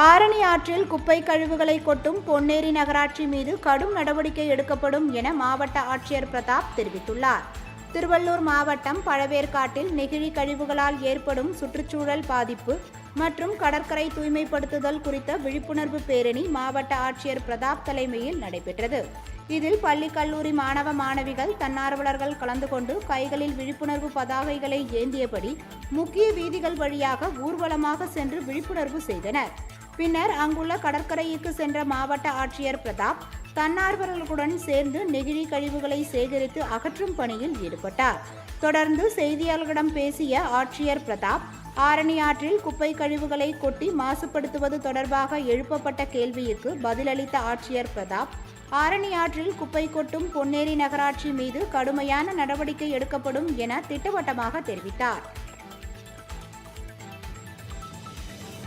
ஆரணி ஆற்றில் குப்பை கழிவுகளை கொட்டும் பொன்னேரி நகராட்சி மீது கடும் நடவடிக்கை எடுக்கப்படும் என மாவட்ட ஆட்சியர் பிரதாப் தெரிவித்துள்ளார். திருவள்ளூர் மாவட்டம் பழவேற்காட்டில் நெகிழி கழிவுகளால் ஏற்படும் சுற்றுச்சூழல் பாதிப்பு மற்றும் கடற்கரை தூய்மைப்படுத்துதல் குறித்த விழிப்புணர்வு பேரணி மாவட்ட ஆட்சியர் பிரதாப் தலைமையில் நடைபெற்றது. இதில் பள்ளி கல்லூரி மாணவ மாணவிகள் தன்னார்வலர்கள் கலந்து கொண்டு கைகளில் விழிப்புணர்வு பதாகைகளை ஏந்தியபடி முக்கிய வீதிகள் வழியாக ஊர்வலமாக சென்று விழிப்புணர்வு செய்தனர். பின்னர் அங்குள்ள கடற்கரைக்கு சென்ற மாவட்ட ஆட்சியர் பிரதாப் தன்னார்வலர்களுடன் சேர்ந்து நெகிழி கழிவுகளை சேகரித்து அகற்றும் பணியில் ஈடுபட்டார். தொடர்ந்து செய்தியாளர்களிடம் பேசிய ஆட்சியர் பிரதாப், ஆரணி ஆற்றில் குப்பை கழிவுகளை கொட்டி மாசுபடுத்துவது தொடர்பாக எழுப்பப்பட்ட கேள்விக்கு பதிலளித்த ஆட்சியர் பிரதாப், ஆரணி ஆற்றில் குப்பை கொட்டும் பொன்னேரி நகராட்சி மீது கடுமையான நடவடிக்கை எடுக்கப்படும் என திட்டவட்டமாக தெரிவித்தார்.